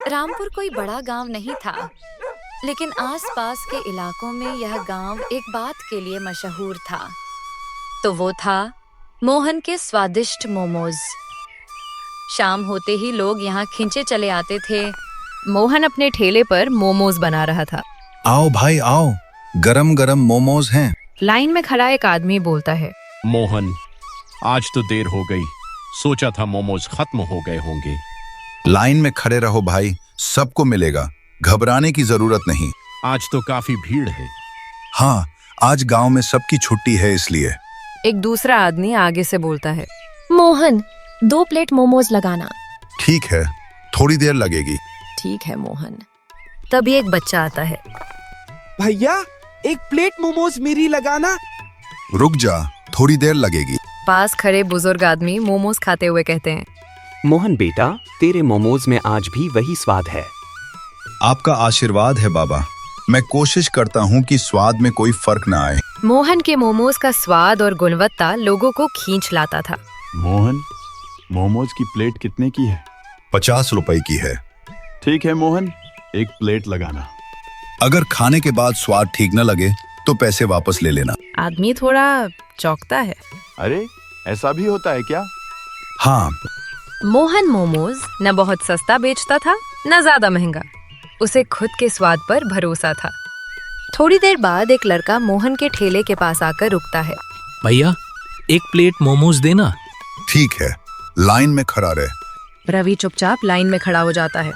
रामपुर कोई बड़ा गांव नहीं था, लेकिन आसपास के इलाकों में यह गांव एक बात के लिए मशहूर था। तो वो था मोहन के स्वादिष्ट मोमोज। शाम होते ही लोग यहाँ खिंचे चले आते थे। मोहन अपने ठेले पर मोमोज बना रहा था। आओ भाई आओ, गरम गरम मोमोज हैं। लाइन में खड़ा एक आदमी बोलता है, मोहन, आज तो देर हो गई। सोचा था मोमोज खत्म हो गए होंगे। लाइन में खड़े रहो भाई, सबको मिलेगा, घबराने की जरूरत नहीं। आज तो काफी भीड़ है। हाँ, आज गांव में सबकी छुट्टी है इसलिए। एक दूसरा आदमी आगे से बोलता है, मोहन 2 प्लेट मोमोज लगाना। ठीक है, थोड़ी देर लगेगी। ठीक है मोहन। तभी एक बच्चा आता है। भैया 1 प्लेट मोमोज मेरी लगाना। रुक जा, थोड़ी देर लगेगी। पास खड़े बुजुर्ग आदमी मोमोज खाते हुए कहते हैं, मोहन बेटा, तेरे मोमोज में आज भी वही स्वाद है। आपका आशीर्वाद है बाबा। मैं कोशिश करता हूँ कि स्वाद में कोई फर्क ना आए। मोहन के मोमोज का स्वाद और गुणवत्ता लोगों को खींच लाता था। मोहन, मोमोज की प्लेट कितने की है? 50 रुपए की है। ठीक है मोहन, 1 प्लेट लगाना। अगर खाने के बाद स्वाद ठीक न लगे तो पैसे वापस ले लेना। आदमी थोड़ा चौंकता है। अरे, ऐसा भी होता है क्या? हाँ। मोहन मोमोज न बहुत सस्ता बेचता था न ज्यादा महंगा। उसे खुद के स्वाद पर भरोसा था। थोड़ी देर बाद एक लड़का मोहन के ठेले के पास आकर रुकता है। भैया, 1 प्लेट मोमोज देना। ठीक है, लाइन में खड़ा रहे। रवि चुपचाप लाइन में खड़ा हो जाता है।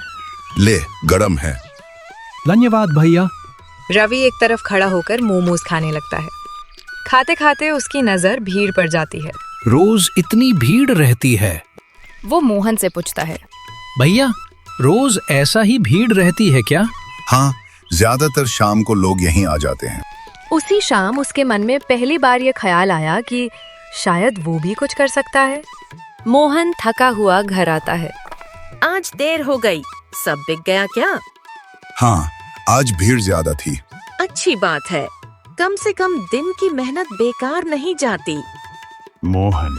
ले, गरम है। धन्यवाद भैया। रवि एक तरफ खड़ा होकर मोमोज खाने लगता है। खाते खाते उसकी नजर भीड़ पर जाती है। रोज इतनी भीड़ रहती है। वो मोहन से पूछता है, भैया, रोज ऐसा ही भीड़ रहती है क्या? हाँ, ज्यादातर शाम को लोग यहीं आ जाते हैं। उसी शाम उसके मन में पहली बार ये ख्याल आया कि शायद वो भी कुछ कर सकता है। मोहन थका हुआ घर आता है। आज देर हो गई, सब बिक गया क्या? हाँ, आज भीड़ ज्यादा थी। अच्छी बात है, कम से कम दिन की मेहनत बेकार नहीं जाती। मोहन,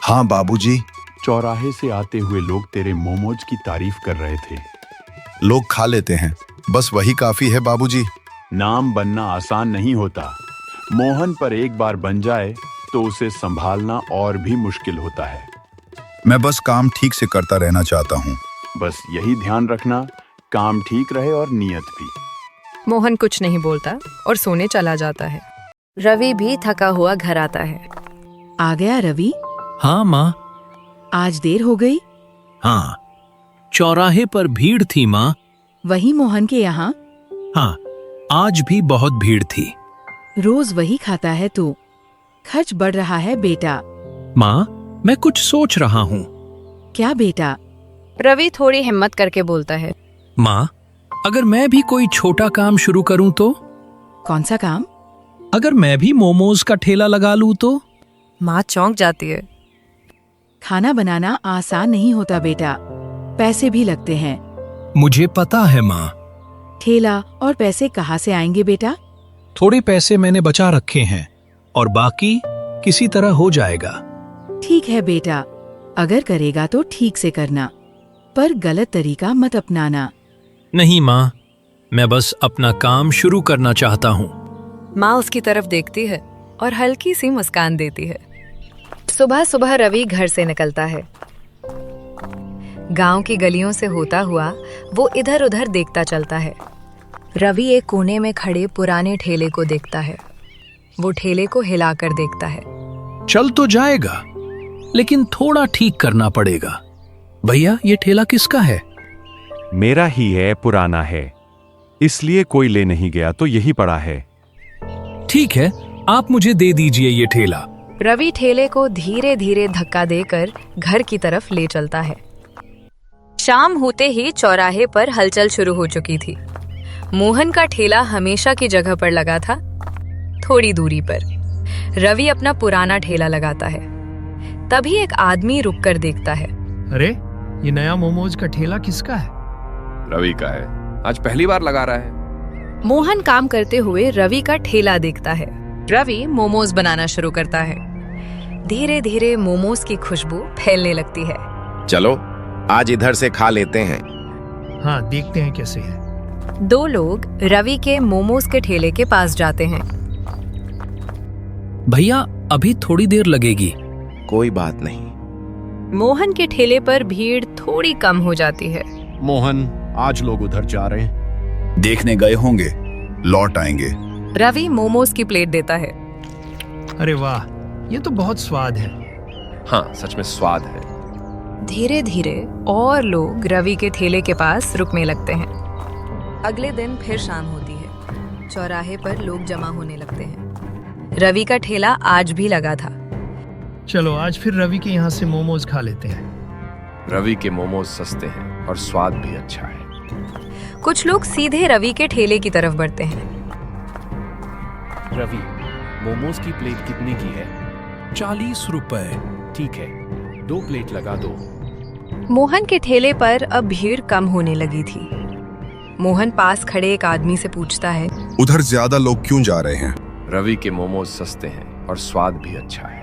हाँ बाबूजी। चौराहे से आते हुए लोग तेरे मोमोज की तारीफ कर रहे थे। लोग खा लेते हैं, बस वही काफी है बाबूजी। नाम बनना आसान नहीं होता। मोहन पर एक बार बन जाए तो उसे संभालना और भी मुश्किल होता है। मैं बस काम ठीक से करता रहना चाहता हूँ। बस यही ध्यान रखना, काम ठीक रहे और नियत भी। मोहन कुछ नहीं बोलता और सोने चला जाता है। रवि भी थका हुआ घर आता है। आ गया रवि? हाँ माँ। आज देर हो गई? हाँ, चौराहे पर भीड़ थी माँ। वही मोहन के यहाँ? हाँ, आज भी बहुत भीड़ थी। रोज वही खाता है तू। खर्च बढ़ रहा है बेटा। माँ, मैं कुछ सोच रहा हूँ। क्या बेटा? रवि थोड़ी हिम्मत करके बोलता है, माँ, अगर मैं भी कोई छोटा काम शुरू करूँ तो? कौन सा काम? अगर मैं भी मोमोज का ठेला लगा लूँ तो? माँ चौंक जाती है। खाना बनाना आसान नहीं होता बेटा, पैसे भी लगते हैं। मुझे पता है माँ। ठेला और पैसे कहाँ से आएंगे बेटा? थोड़े पैसे मैंने बचा रखे हैं और बाकी किसी तरह हो जाएगा। ठीक है बेटा, अगर करेगा तो ठीक से करना, पर गलत तरीका मत अपनाना। नहीं माँ, मैं बस अपना काम शुरू करना चाहता हूँ। माँ उसकी तरफ देखती है और हल्की सी मुस्कान देती है। सुबह सुबह रवि घर से निकलता है। गांव की गलियों से होता हुआ वो इधर उधर देखता चलता है। रवि एक कोने में खड़े पुराने ठेले को देखता है। वो ठेले को हिलाकर देखता है। चल तो जाएगा, लेकिन थोड़ा ठीक करना पड़ेगा। भैया, ये ठेला किसका है? मेरा ही है, पुराना है, इसलिए कोई ले नहीं गया तो यही पड़ा है। ठीक है, आप मुझे दे दीजिए ये ठेला। रवि ठेले को धीरे धीरे धक्का देकर घर की तरफ ले चलता है। शाम होते ही चौराहे पर हलचल शुरू हो चुकी थी। मोहन का ठेला हमेशा की जगह पर लगा था। थोड़ी दूरी पर रवि अपना पुराना ठेला लगाता है। तभी एक आदमी रुककर देखता है। अरे, ये नया मोमोज का ठेला किसका है? रवि का है, आज पहली बार लगा रहा है। मोहन काम करते हुए रवि का ठेला देखता है। रवि मोमोज बनाना शुरू करता है। धीरे धीरे मोमोज की खुशबू फैलने लगती है। चलो आज इधर से खा लेते हैं। हाँ, देखते हैं कैसे है। दो लोग रवि के मोमोज के ठेले के पास जाते हैं। भैया, अभी थोड़ी देर लगेगी। कोई बात नहीं। मोहन के ठेले पर भीड़ थोड़ी कम हो जाती है। मोहन, आज लोग उधर जा रहे हैं। देखने गए होंगे, लौट आएंगे। रवि मोमोज की प्लेट देता है। अरे वाह, ये तो बहुत स्वाद है। हाँ, सच में स्वाद है। धीरे धीरे और लोग रवि के ठेले के पास रुकने लगते हैं। अगले दिन फिर शाम होती है। चौराहे पर लोग जमा होने लगते हैं। रवि का ठेला आज भी लगा था। चलो आज फिर रवि के यहाँ से मोमोज खा लेते हैं। रवि के मोमोज सस्ते हैं और स्वाद भी अच्छा है। कुछ लोग सीधे रवि के ठेले की तरफ बढ़ते हैं। रवि, मोमोज की प्लेट कितने की है? 40 रुपए। ठीक है, 2 प्लेट लगा दो। मोहन के ठेले पर अब भीड़ कम होने लगी थी। मोहन पास खड़े एक आदमी से पूछता है, उधर ज्यादा लोग क्यों जा रहे हैं? रवि के मोमोज सस्ते हैं और स्वाद भी अच्छा है।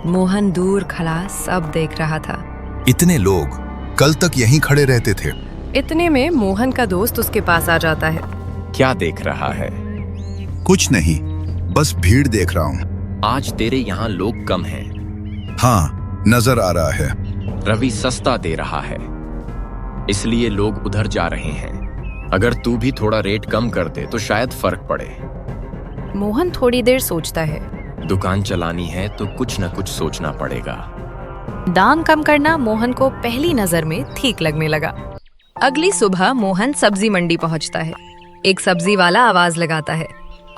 मोहन दूर खड़ा सब देख रहा था। इतने लोग कल तक यहीं खड़े रहते थे। इतने में मोहन का दोस्त उसके पास आ जाता है। क्या देख रहा है? कुछ नहीं, बस भीड़ देख रहा हूँ। आज तेरे यहाँ लोग कम हैं। हाँ, नजर आ रहा है। रवि सस्ता दे रहा है, इसलिए लोग उधर जा रहे हैं। अगर तू भी थोड़ा रेट कम कर दे तो शायद फर्क पड़े। मोहन थोड़ी देर सोचता है। दुकान चलानी है तो कुछ न कुछ सोचना पड़ेगा। दाम कम करना मोहन को पहली नजर में ठीक लगने लगा। अगली सुबह मोहन सब्जी मंडी पहुंचता है। एक सब्जी वाला आवाज लगाता है,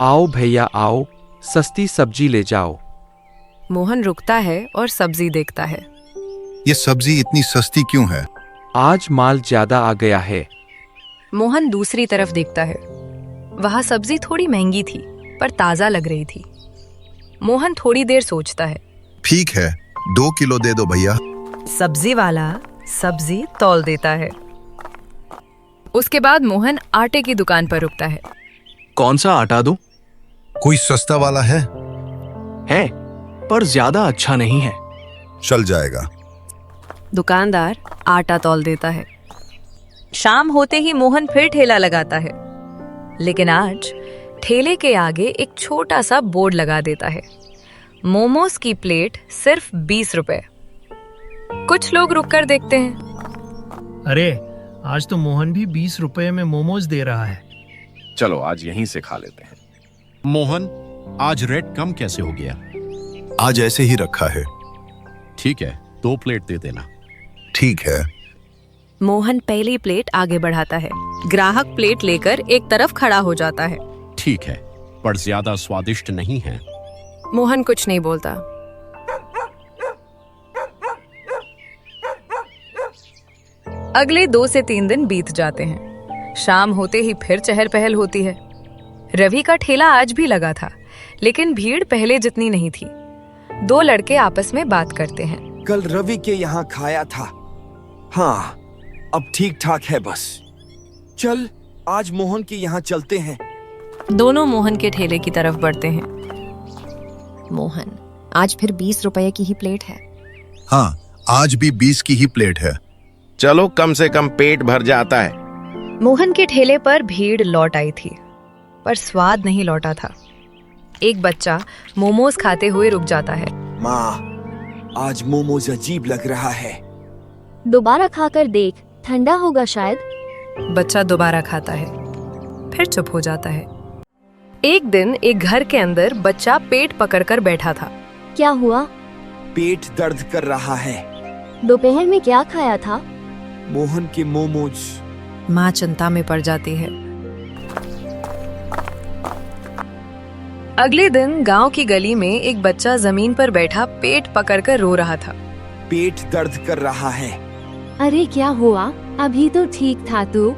आओ भैया आओ, सस्ती सब्जी ले जाओ। मोहन रुकता है और सब्जी देखता है। ये सब्जी इतनी सस्ती क्यों है? आज माल ज्यादा आ गया है। मोहन दूसरी तरफ देखता है। वहाँ सब्जी थोड़ी महंगी थी पर ताजा लग रही थी। मोहन थोड़ी देर सोचता है। ठीक है, 2 किलो दे दो भैया। सब्जी वाला सब्जी तौल देता है। उसके बाद मोहन आटे की दुकान पर रुकता है। कौन सा आटा दूं? कोई सस्ता वाला है? है, पर ज्यादा अच्छा नहीं है। चल जाएगा। दुकानदार आटा तौल देता है। शाम होते ही मोहन फिर ठेला लगाता है, लेकिन आज ठेले के आगे एक छोटा सा बोर्ड लगा देता है, मोमोज की प्लेट सिर्फ 20 रुपए। कुछ लोग रुककर देखते हैं। अरे, आज तो मोहन भी 20 रुपए में मोमोज दे रहा है। चलो आज यहीं से खा लेते हैं। मोहन, आज रेट कम कैसे हो गया? आज ऐसे ही रखा है। ठीक है, 2 प्लेट दे देना। ठीक है। मोहन पहली प्लेट आगे बढ़ाता है। ग्राहक प्लेट लेकर एक तरफ खड़ा हो जाता है। ठीक है, पर ज्यादा स्वादिष्ट नहीं है। मोहन कुछ नहीं बोलता। अगले 2 से 3 दिन बीत जाते हैं। शाम होते ही फिर चहल पहल होती है। रवि का ठेला आज भी लगा था, लेकिन भीड़ पहले जितनी नहीं थी। 2 लड़के आपस में बात करते हैं। कल रवि के यहाँ खाया था। हाँ, अब ठीक ठाक है बस। चल, आज मोहन के यहाँ चलते हैं। दोनों मोहन के ठेले की तरफ बढ़ते हैं। मोहन, आज फिर 20 रुपए की ही प्लेट है। हाँ, आज भी 20 की ही प्लेट है। चलो, कम से कम पेट भर जाता है। मोहन के ठेले पर भीड़ लौट आई थी, पर स्वाद नहीं लौटा था। एक बच्चा मोमोज खाते हुए रुक जाता है। माँ, आज मोमोज अजीब लग रहा है। दोबारा खाकर देख, ठंडा होगा शायद। बच्चा दोबारा खाता है, फिर चुप हो जाता है। एक दिन एक घर के अंदर बच्चा पेट पकड़कर बैठा था। क्या हुआ? पेट दर्द कर रहा है। दोपहर में क्या खाया था? मोहन के मोमोज। माँ चिंता में पड़ जाती है। अगले दिन गांव की गली में एक बच्चा जमीन पर बैठा पेट पकड़कर रो रहा था। पेट दर्द कर रहा है। अरे क्या हुआ? अभी तो ठीक था तू।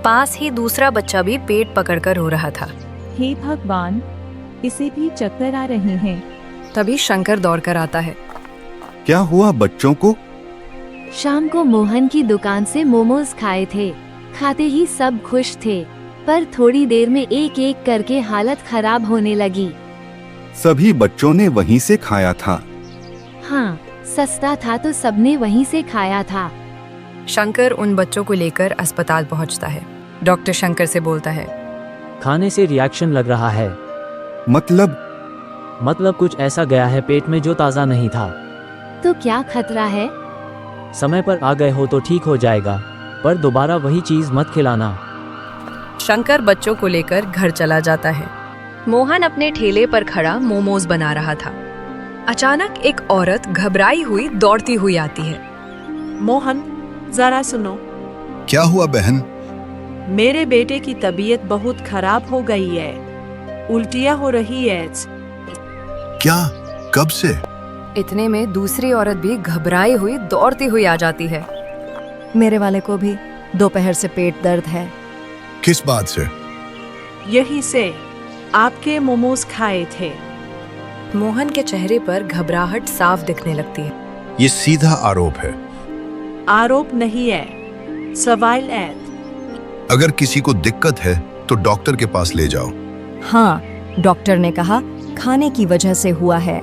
पास ही दूसरा बच्चा भी पेट पकड़कर रो रहा था। हे भगवान, इसे भी चक्कर आ रहे हैं। तभी शंकर दौड़कर आता है। क्या हुआ बच्चों को? शाम को मोहन की दुकान से मोमोज खाए थे। खाते ही सब खुश थे, पर थोड़ी देर में एक एक करके हालत खराब होने लगी। सभी बच्चों ने वहीं से खाया था। हाँ, सस्ता था तो सबने वहीं से खाया था। शंकर उन बच्चों को लेकर अस्पताल पहुंचता है। डॉक्टर शंकर से बोलता है, खाने से रिएक्शन लग रहा है। मतलब कुछ ऐसा गया है पेट में जो ताज़ा नहीं था। तो क्या खतरा है? समय पर आ गए हो तो ठीक हो जाएगा, पर दोबारा वही चीज़ मत खिलाना। शंकर बच्चों को लेकर घर चला जाता है। मोहन अपने ठेले पर खड़ा मोमोज बना रहा था। अचानक एक औरत घबराई हुई दौड़ती हुई आती है। मोहन, जरा सुनो। क्या हुआ बहन? मेरे बेटे की तबीयत बहुत खराब हो गई है। उल्टियाँ हो रही है। क्या? कब से? इतने में दूसरी औरत भी घबराई हुई दौड़ती हुई आ जाती है। मेरे वाले को भी दोपहर से पेट दर्द है। किस बात से? यही से आपके मोमोज खाए थे। मोहन के चेहरे पर घबराहट साफ दिखने लगती है। ये सीधा आरोप है। आरोप नहीं है, सवाल है। अगर किसी को दिक्कत है तो डॉक्टर के पास ले जाओ। हाँ, डॉक्टर ने कहा खाने की वजह से हुआ है।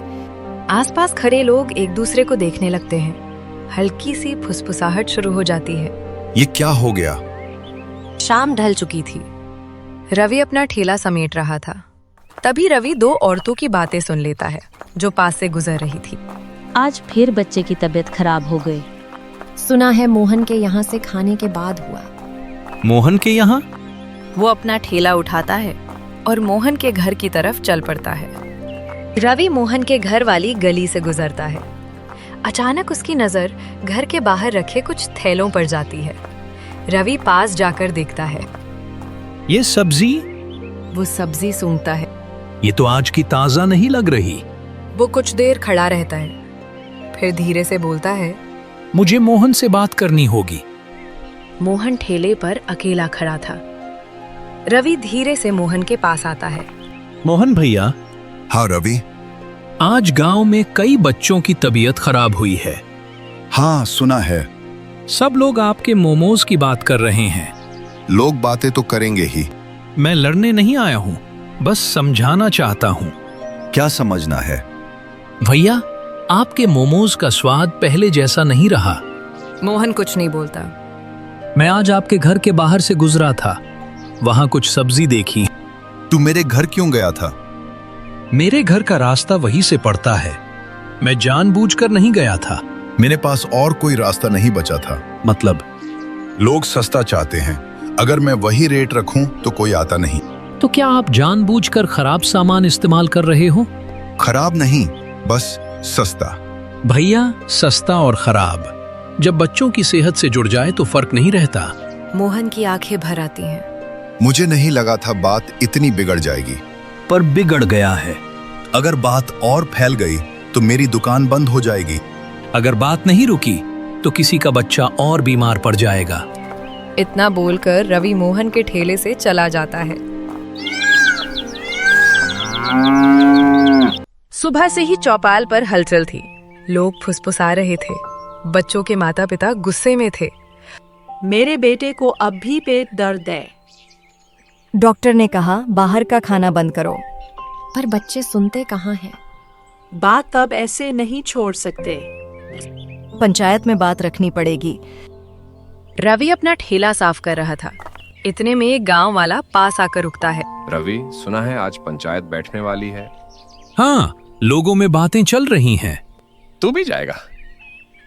आसपास खड़े लोग एक दूसरे को देखने लगते हैं। हल्की सी फुसफुसाहट शुरू हो जाती है। ये क्या हो गया? शाम ढल चुकी थी। रवि अपना ठेला समेट रहा था। तभी रवि दो औरतों की बातें सुन लेता है जो पास से गुजर रही थी। आज फिर बच्चे की तबीयत खराब हो गई। सुना है मोहन के यहाँ से खाने के बाद हुआ। मोहन के यहाँ? वो अपना ठेला उठाता है और मोहन के घर की तरफ चल पड़ता है। रवि मोहन के घर वाली गली से गुजरता है। अचानक उसकी नजर घर के बाहर रखे कुछ थैलों पर जाती है। रवि पास जाकर देखता है। ये सब्जी? वो सब्जी सूंघता है। ये तो आज की ताजा नहीं लग रही। वो कुछ देर खड़ा रहता है, फिर धीरे से बोलता है, मुझे मोहन से बात करनी होगी। मोहन ठेले पर अकेला खड़ा था। रवि धीरे से मोहन के पास आता है। मोहन भैया। हाँ रवि। आज गांव में कई बच्चों की तबीयत खराब हुई है। हाँ सुना है। सब लोग आपके मोमोज की बात कर रहे हैं। लोग बातें तो करेंगे ही। मैं लड़ने नहीं आया हूँ, बस समझाना चाहता हूँ। क्या समझना है? भैया, आपके मोमोज का स्वाद पहले जैसा नहीं रहा। मोहन कुछ नहीं बोलता। मैं आज आपके घर के बाहर से गुजरा था, वहां कुछ सब्जी देखी। तू मेरे घर क्यों गया था? मेरे घर का रास्ता वहीं से पड़ता है। मैं जानबूझकर नहीं गया था। मेरे पास और कोई रास्ता नहीं बचा था। मतलब? लोग सस्ता चाहते हैं। अगर मैं वही रेट रखूं तो कोई आता नहीं। तो क्या आप जानबूझकर खराब सामान इस्तेमाल कर रहे हो? खराब नहीं, बस सस्ता। भैया, सस्ता और खराब जब बच्चों की सेहत से जुड़ जाए तो फर्क नहीं रहता। मोहन की आंखें भर आती हैं। मुझे नहीं लगा था बात इतनी बिगड़ जाएगी। पर बिगड़ गया है। अगर बात और फैल गई तो मेरी दुकान बंद हो जाएगी। अगर बात नहीं रुकी तो किसी का बच्चा और बीमार पड़ जाएगा। इतना बोलकर रवि मोहन के ठेले से चला जाता है। सुबह से ही चौपाल पर हलचल थी। लोग फुसफुसा रहे थे। बच्चों के माता पिता गुस्से में थे। मेरे बेटे को अब भी पेट दर्द है। डॉक्टर ने कहा बाहर का खाना बंद करो, पर बच्चे सुनते कहाँ हैं? बात अब ऐसे नहीं छोड़ सकते। पंचायत में बात रखनी पड़ेगी। रवि अपना ठेला साफ कर रहा था। इतने में एक गांव वाला पास आकर रुकता है। रवि, सुना है आज पंचायत बैठने वाली है। हाँ, लोगों में बातें चल रही हैं। तू भी जाएगा?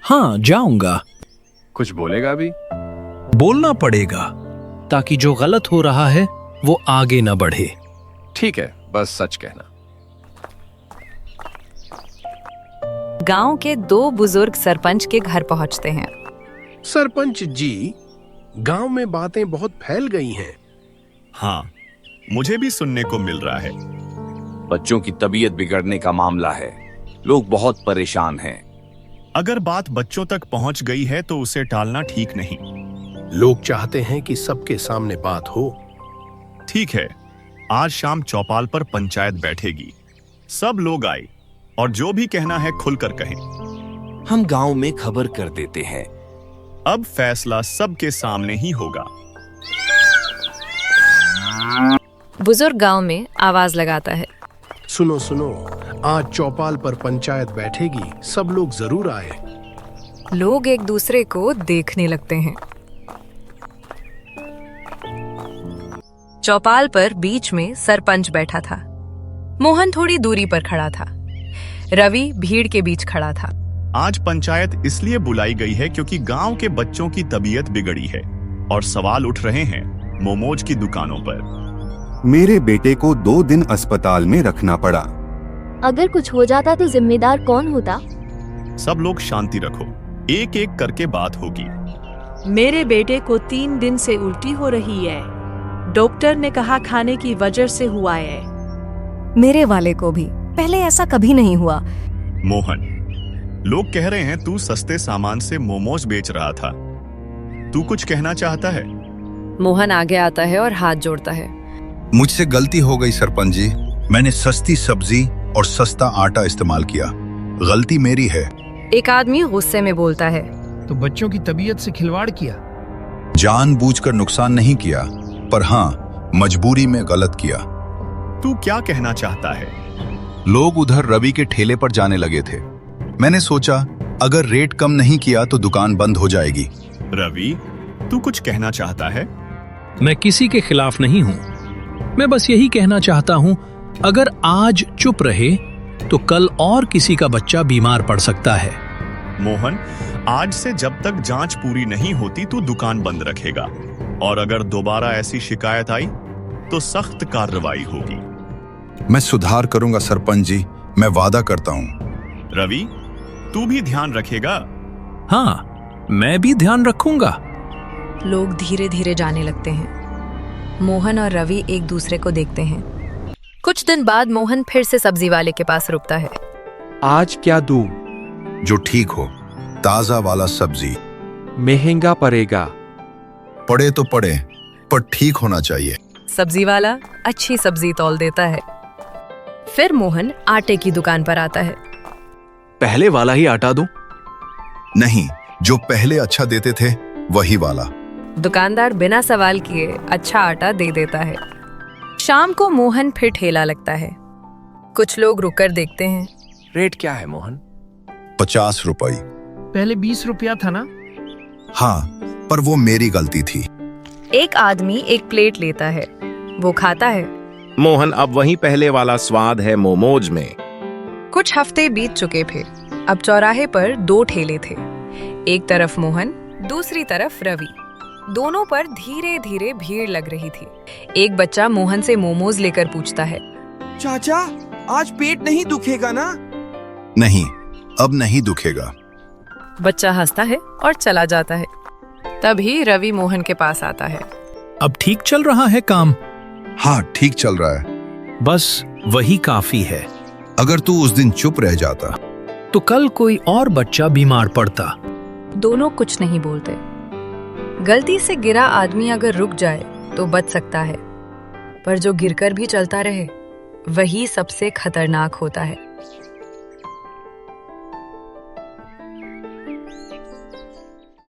हाँ, जाऊंगा। कुछ बोलेगा भी? बोलना पड़ेगा, ताकि जो गलत हो रहा है वो आगे न बढ़े। ठीक है, बस सच कहना। गांव के दो बुजुर्ग सरपंच के घर पहुंचते हैं। सरपंच जी, गांव में बातें बहुत फैल गई हैं। हाँ, मुझे भी सुनने को मिल रहा है। बच्चों की तबीयत बिगड़ने का मामला है। लोग बहुत परेशान हैं। अगर बात बच्चों तक पहुंच गई है तो उसे टालना ठीक नहीं। लोग चाहते हैं कि सबके सामने बात हो। ठीक है, आज शाम चौपाल पर पंचायत बैठेगी। सब लोग आए और जो भी कहना है खुलकर कहें। हम गांव में खबर कर देते हैं। अब फैसला सबके सामने ही होगा। बुजुर्ग गांव में आवाज लगाता है। सुनो सुनो, आज चौपाल पर पंचायत बैठेगी, सब लोग जरूर आए। लोग एक दूसरे को देखने लगते हैं। चौपाल पर बीच में सरपंच बैठा था। मोहन थोड़ी दूरी पर खड़ा था। रवि भीड़ के बीच खड़ा था। आज पंचायत इसलिए बुलाई गई है क्योंकि गांव के बच्चों की तबीयत बिगड़ी है और सवाल उठ रहे हैं मोमोज की दुकानों पर। मेरे बेटे को 2 दिन अस्पताल में रखना पड़ा। अगर कुछ हो जाता तो जिम्मेदार कौन होता? सब लोग शांति रखो, एक एक करके बात होगी। मेरे बेटे को 3 दिन से उल्टी हो रही है। डॉक्टर ने कहा खाने की वजह से हुआ है। मेरे वाले को भी पहले ऐसा कभी नहीं हुआ। मोहन, लोग कह रहे हैं तू सस्ते सामान से मोमोज बेच रहा था। तू कुछ कहना चाहता है? मोहन आगे आता है और हाथ जोड़ता है। मुझसे गलती हो गई सरपंच जी। मैंने सस्ती सब्जी और सस्ता आटा इस्तेमाल किया। गलती मेरी है। एक आदमी गुस्से में बोलता है। तो बच्चों की तबीयत से खिलवाड़ किया। जानबूझकर नुकसान नहीं किया, पर हाँ, मजबूरी में गलत किया। तू क्या कहना चाहता है? लोग उधर रवि के ठेले पर जाने लगे थे। मैंने सोचा अगर रेट कम नहीं किया तो दुकान बंद हो जाएगी। रवि, तू कुछ कहना चाहता है? मैं किसी के खिलाफ नहीं हूँ। मैं बस यही कहना चाहता हूँ, अगर आज चुप रहे तो कल और किसी का बच्चा बीमार पड़ सकता है। मोहन, आज से जब तक जांच पूरी नहीं होती तू दुकान बंद रखेगा, और अगर दोबारा ऐसी शिकायत आई तो सख्त कार्रवाई होगी। मैं सुधार करूंगा सरपंच जी, मैं वादा करता हूँ। रवि, तू भी ध्यान रखेगा? हाँ, मैं भी ध्यान रखूंगा। लोग धीरे धीरे जाने लगते हैं। मोहन और रवि एक दूसरे को देखते हैं। कुछ दिन बाद मोहन फिर से सब्जी वाले के पास रुकता है। आज क्या दूं? जो ठीक हो, ताजा वाला सब्जी। महंगा पड़ेगा। पड़े तो पड़े, पर ठीक होना चाहिए। सब्जी वाला अच्छी सब्जी तौल देता है। फिर मोहन आटे की दुकान पर आता है। पहले वाला ही आटा दूं? नहीं, जो पहले अच्छा देते थे वही वाला। दुकानदार बिना सवाल किए अच्छा आटा दे देता है। शाम को मोहन फिर ठेला लगता है। कुछ लोग रुककर देखते हैं। रेट क्या है मोहन? 50 रुपए। पहले 20 रुपया था ना? हाँ, पर वो मेरी गलती थी। एक आदमी एक प्लेट लेता है। वो खाता है। मोहन, अब वही पहले वाला स्वाद है मोमोज में। कुछ हफ्ते बीत चुके थे। अब चौराहे पर 2 ठेले थे। एक तरफ मोहन, दूसरी तरफ रवि। दोनों पर धीरे धीरे भीड़ लग रही थी। एक बच्चा मोहन से मोमोज लेकर पूछता है, चाचा, आज पेट नहीं दुखेगा ना? नहीं, अब नहीं दुखेगा। बच्चा हंसता है और चला जाता है। तभी रवि मोहन के पास आता है। अब ठीक चल रहा है काम? हाँ, ठीक चल रहा है। बस वही काफी है। अगर तू उस दिन चुप रह जाता तो कल कोई और बच्चा बीमार पड़ता। दोनों कुछ नहीं बोलते। गलती से गिरा आदमी अगर रुक जाए तो बच सकता है, पर जो गिरकर भी चलता रहे वही सबसे खतरनाक होता है।